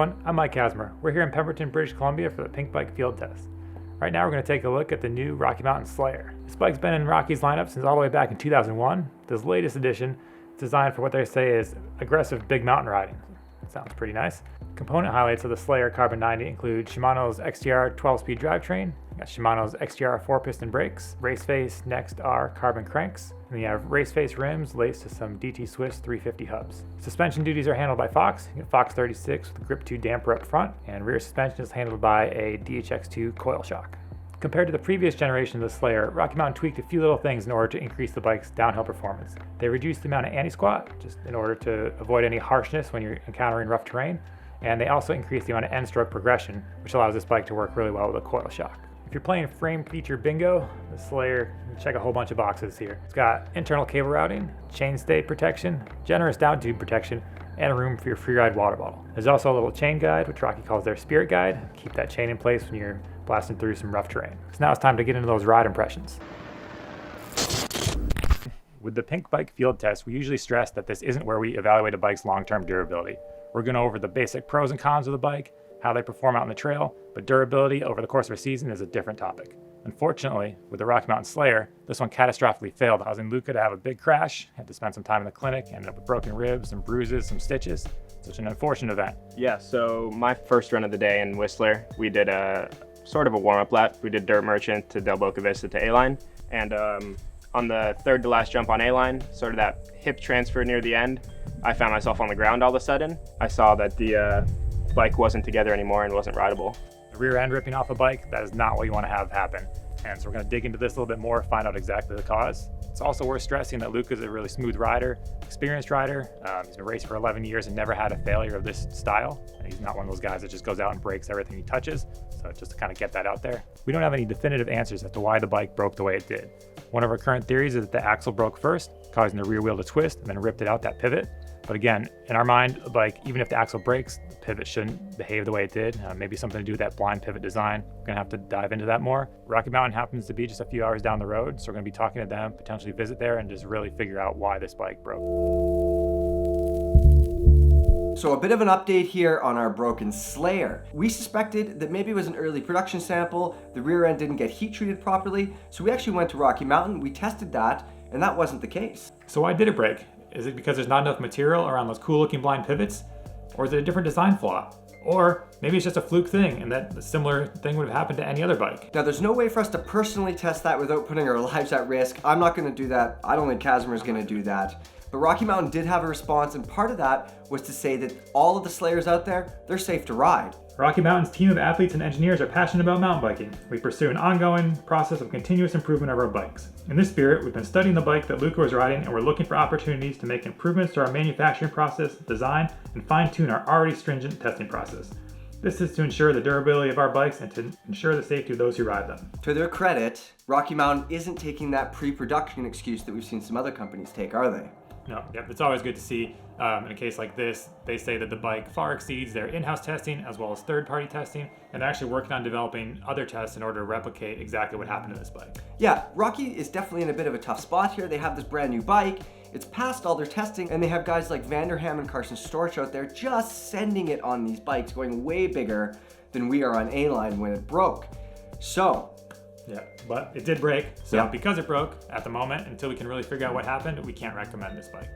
everyone, I'm Mike Casmer. We're here in Pemberton, British Columbia for the Pinkbike Field Test. Right now we're going to take a look at the new Rocky Mountain Slayer. This bike's been in Rocky's lineup since all the way back in 2001. This latest edition is designed for what they say is aggressive big mountain riding. Sounds pretty nice. Component highlights of the Slayer Carbon 90 include Shimano's XTR 12-speed drivetrain, Shimano's XTR 4-piston brakes, Raceface Next R carbon cranks, and you have Raceface rims laced to some DT Swiss 350 hubs. Suspension duties are handled by Fox. You get Fox 36 with a Grip 2 damper up front, and rear suspension is handled by a DHX2 coil shock. Compared to the previous generation of the Slayer, Rocky Mountain tweaked a few little things in order to increase the bike's downhill performance. They reduced the amount of anti-squat, just in order to avoid any harshness when you're encountering rough terrain, and they also increased the amount of end-stroke progression, which allows this bike to work really well with a coil shock. If you're playing frame feature bingo, the Slayer can check a whole bunch of boxes here. It's got internal cable routing, chainstay protection, generous down tube protection, and a room for your freeride water bottle. There's also a little chain guide, which Rocky calls their spirit guide. Keep that chain in place when you're blasting through some rough terrain. So now it's time to get into those ride impressions. With the Pinkbike Field Test, we usually stress that this isn't where we evaluate a bike's long-term durability. We're going over the basic pros and cons of the bike, how they perform out on the trail, but durability over the course of a season is a different topic. Unfortunately, with the Rocky Mountain Slayer, this one catastrophically failed, causing Luca to have a big crash, had to spend some time in the clinic, ended up with broken ribs, some bruises, some stitches. Such an unfortunate event. Yeah, so my first run of the day in Whistler, we did a sort of a warm-up lap. We did Dirt Merchant to Del Boca Vista to A-Line, and on the third to last jump on A-Line, sort of that hip transfer near the end, I found myself on the ground all of a sudden. I saw that the bike wasn't together anymore and wasn't rideable. The rear end ripping off a bike, that is not what you want to have happen. And so we're going to dig into this a little bit more, find out exactly the cause. It's also worth stressing that Luca's a really smooth rider, experienced rider. He's been racing for 11 years and never had a failure of this style. And he's not one of those guys that just goes out and breaks everything he touches. So just to kind of get that out there. We don't have any definitive answers as to why the bike broke the way it did. One of our current theories is that the axle broke first, causing the rear wheel to twist and then ripped it out that pivot. But again, in our mind, the bike, even if the axle breaks, the pivot shouldn't behave the way it did. Maybe something to do with that blind pivot design. We're gonna have to dive into that more. Rocky Mountain happens to be just a few hours down the road, so we're gonna be talking to them, potentially visit there, and just really figure out why this bike broke. So a bit of an update here on our broken Slayer. We suspected that maybe it was an early production sample, the rear end didn't get heat treated properly, so we actually went to Rocky Mountain, we tested that, and that wasn't the case. So why did it break? Is it because there's not enough material around those cool looking blind pivots? Or is it a different design flaw? Or maybe it's just a fluke thing and that a similar thing would have happened to any other bike. Now there's no way for us to personally test that without putting our lives at risk. I'm not gonna do that. I don't think Casmer's gonna do that. But Rocky Mountain did have a response, and part of that was to say that all of the Slayers out there, they're safe to ride. Rocky Mountain's team of athletes and engineers are passionate about mountain biking. We pursue an ongoing process of continuous improvement of our bikes. In this spirit, we've been studying the bike that Luca was riding, and we're looking for opportunities to make improvements to our manufacturing process, design, and fine-tune our already stringent testing process. This is to ensure the durability of our bikes and to ensure the safety of those who ride them. To their credit, Rocky Mountain isn't taking that pre-production excuse that we've seen some other companies take, are they? No, yep, it's always good to see. In a case like this, they say that the bike far exceeds their in-house testing as well as third-party testing, and they're actually working on developing other tests in order to replicate exactly what happened to this bike. Yeah, Rocky is definitely in a bit of a tough spot here. They have this brand new bike, it's passed all their testing, and they have guys like Vanderham and Carson Storch out there just sending it on these bikes, going way bigger than we are on A-Line when it broke. So, yeah, but it did break. So yeah. Because it broke, at the moment, until we can really figure out what happened, we can't recommend this bike.